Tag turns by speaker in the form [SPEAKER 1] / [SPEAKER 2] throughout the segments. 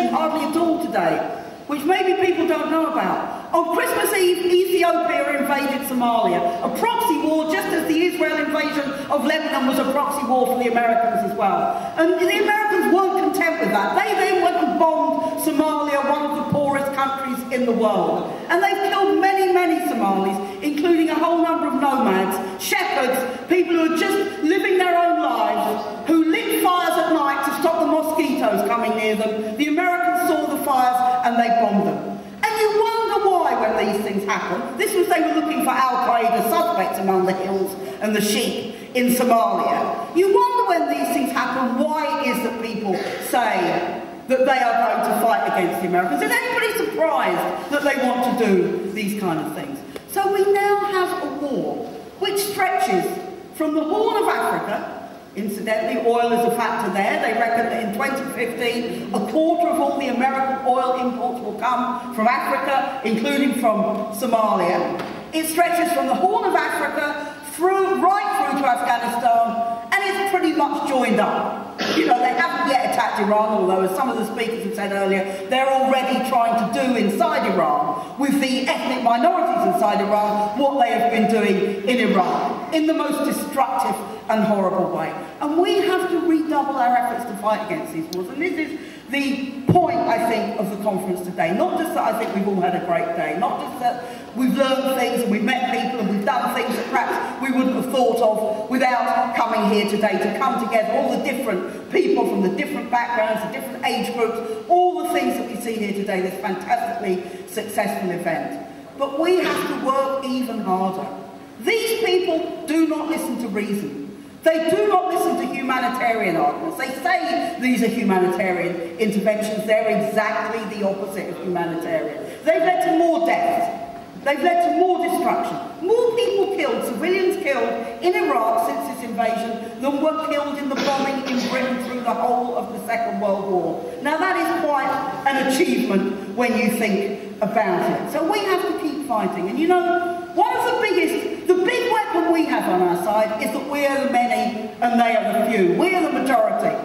[SPEAKER 1] mentioned hardly at all today, which maybe people don't know about. On Christmas Eve, Ethiopia invaded Somalia, a proxy war, just as the Israel invasion of Lebanon was a proxy war for the Americans as well. And the Americans weren't content with that. They then went and bombed Somalia, one of the poorest countries in the world. And they've killed many, many Somalis, including a whole number of nomads, shepherds, people who are just living their own lives, who lit fires at night to stop the mosquitoes coming near them. The Americans saw the fires and they bombed them. And you wonder why when these things happen. This was they were looking for Al-Qaeda suspects among the hills and the sheep in Somalia. You wonder when these things happen why it is that people say that they are going to fight against the Americans. Is anybody surprised that they want to do these kind of things? So we now have a war which stretches from the Horn of Africa. Incidentally, oil is a factor there. They reckon that in 2015, a quarter of all the American oil imports will come from Africa, including from Somalia. It stretches from the Horn of Africa right through to Afghanistan, and it's pretty much joined up. You know, they haven't yet attacked Iran, although, as some of the speakers have said earlier, they're already trying to do inside Iran, with the ethnic minorities inside Iran, what they have been doing in Iran, in the most destructive and horrible way. And we have to redouble our efforts to fight against these wars. And this is the point, I think, of the conference today. Not just that I think we've all had a great day, not just that we've learned things and we've met people and we've done things that perhaps we wouldn't have thought of without coming here today, to come together, all the different people from the different backgrounds, the different age groups, all the things that we see here today, this fantastically successful event. But we have to work even harder. These people do not listen to reason. They do not listen to humanitarian arguments. They say these are humanitarian interventions. They're exactly the opposite of humanitarian. They've led to more deaths. They've led to more destruction. More people killed, civilians killed in Iraq since this invasion than were killed in the bombing in Britain through the whole of the Second World War. Now that is quite an achievement when you think about it. So we have to keep fighting. And you know, one of the big weapon we have on our side is that we are the many and they are the few. We are the majority.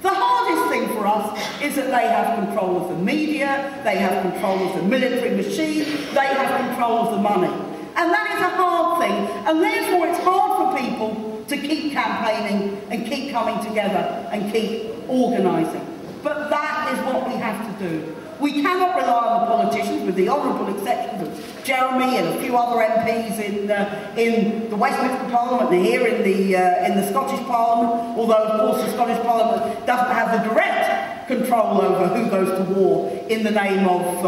[SPEAKER 1] The hardest thing for us is that they have control of the media, they have control of the military machine, they have control of the money. And that is a hard thing, and therefore it's hard for people to keep campaigning and keep coming together and keep organising. But that is what we have to do. We cannot rely on the politicians, with the honourable exceptions of Jeremy and a few other MPs in the Westminster Parliament and here in the Scottish Parliament, although of course the Scottish Parliament doesn't have the direct control over who goes to war in the name of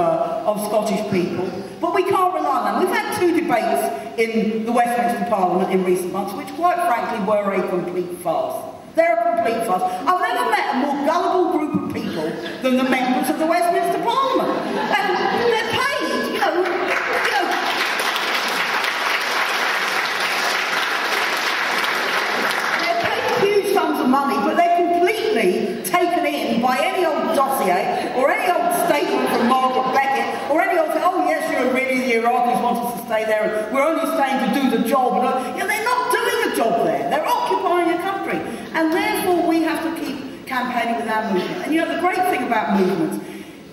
[SPEAKER 1] Scottish people. But we can't rely on them. We've had 2 debates in the Westminster Parliament in recent months, which quite frankly were a complete farce. They're a complete farce. I've never met a more gullible group of people than the members of the Westminster Parliament. And they're paid, you know. They're paid huge sums of money, but they're completely taken in by any old dossier or any old statement from Margaret Beckett or any old thing. Oh yes, you're really the Iraqis want us to stay there and we're only staying to do the job. And, you know, they're not doing a job there. They're occupying a country. And therefore we have to keep campaigning with our movement. And you know, the great thing about movements,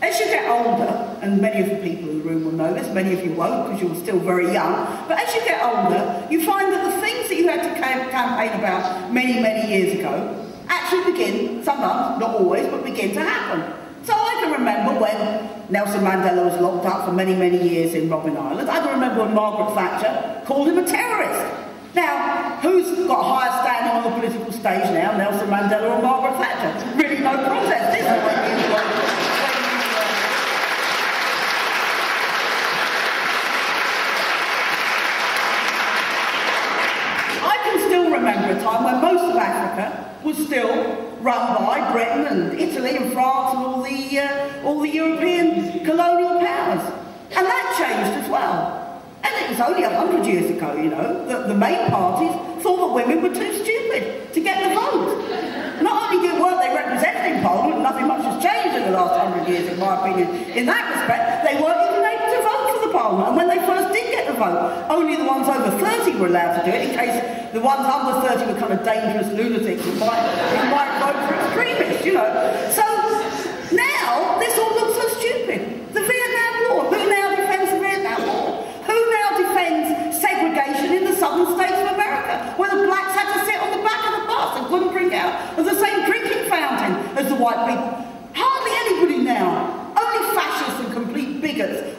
[SPEAKER 1] as you get older, and many of the people in the room will know this, many of you won't because you're still very young, but as you get older, you find that the things that you had to campaign about many, many years ago actually begin, sometimes, not always, but begin to happen. So I can remember when Nelson Mandela was locked up for many, many years in Robben Island. I can remember when Margaret Thatcher called him a terrorist. Now, who's got a higher standing on the political stage now, Nelson Mandela or Margaret Thatcher? Really no contest, is there? I can still remember a time when most of Africa was still run by Britain and Italy and France and all the European colonial powers. And that changed as well. And it was only 100 years ago, you know, that the main parties thought that women were too stupid to get the vote. Not only weren't they represented in Parliament, nothing much has changed in the last 100 years, in my opinion. In that respect, they weren't even able to vote for the Parliament. And when they first did get the vote, only the ones over 30 were allowed to do it, in case the ones under 30 were kind of dangerous lunatics who might vote for extremists, you know. So now, this all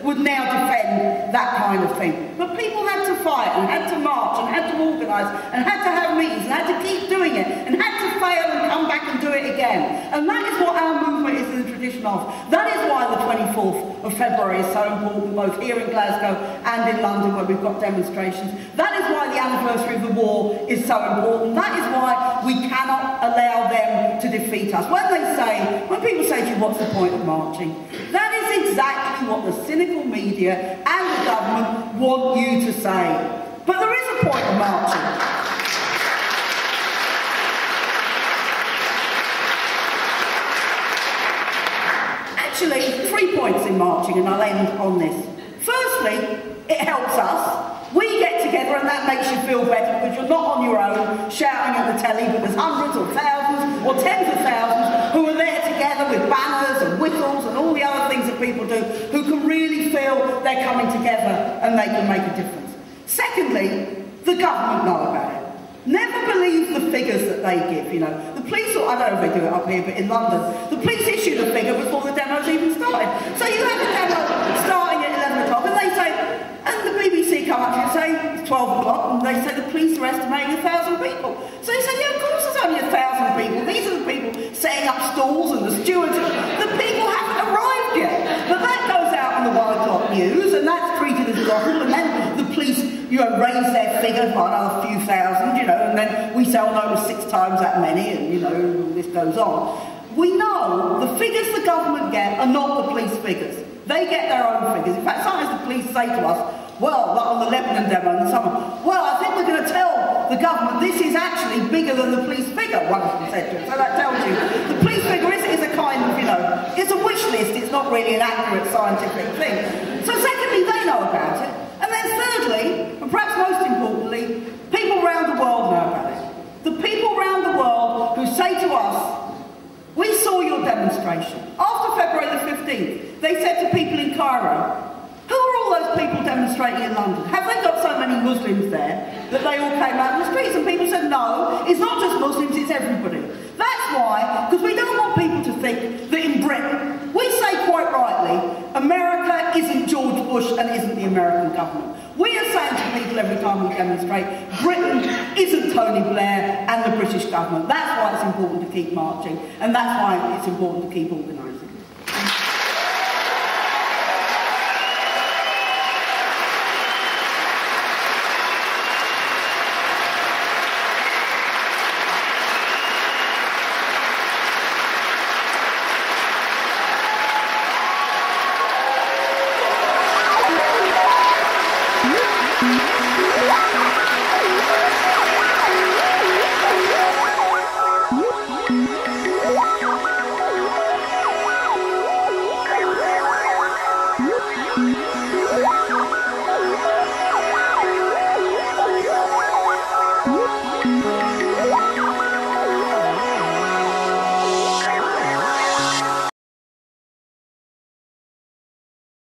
[SPEAKER 1] would now defend that kind of thing. But people had to fight and had to march and had to organise and had to have meetings and had to keep doing it and had to fail and come back and do it again. And that is what our movement is in the tradition of. That is why the 24th of February is so important, both here in Glasgow and in London, where we've got demonstrations. That is why the anniversary of the war is so important. That is why we cannot allow them to defeat us. When people say to you, what's the point of marching? That is exactly what the cynical media and the government want you to say. But there is a point of marching. Actually, 3 points in marching, and I'll end on this. Firstly, it helps us. We get together and that makes you feel better because you're not on your own shouting at the telly, but there's hundreds or thousands or tens of thousands who are there together with banners and whistles and all the other things that people do, who can really feel they're coming together and they can make a difference. Secondly, the government know about it. Never believe the figures that they give, you know. The police, I don't know if they do it up here, but in London, the police issued a figure before the demos even started. So you have a demo starting at 11 o'clock and they say, and the BBC come up and say, it's 12 o'clock, and they say the police are estimating 1,000 people. So you say, yeah, of course there's only 1,000 people. These are the people setting up stalls and the stewards. The people haven't arrived yet. But that goes out on the 1 o'clock news, and that's treated as gospel, and then the police, you know, raise their figures by another few thousand, you know, and then we say, oh no, it was 6 times that many, and, you know, this goes on. We know the figures the government get are not the police figures. They get their own figures. In fact, sometimes the police say to us, well, like on the Lebanon demo and someone, well, I think we're going to tell the government this is actually bigger than the police figure, one of them said to us. So that tells you, the police figure is a kind of, you know, it's a wish list, it's not really an accurate scientific thing. So secondly, they know about it. And then thirdly, and perhaps most importantly, people around the world know about it. The people around the world who say to us, we saw your demonstration. After February the 15th, they said to people in Cairo, who are all those people demonstrating in London? Have they got so many Muslims there that they all came out in the streets? And people said, no, it's not just Muslims, it's everybody. That's why, because we don't want people to think that in Britain, we say quite rightly, America isn't George Bush and isn't the American government. We are saying to people every time we demonstrate, Britain isn't Tony Blair and the British government. That's why it's important to keep marching, and that's why it's important to keep organising.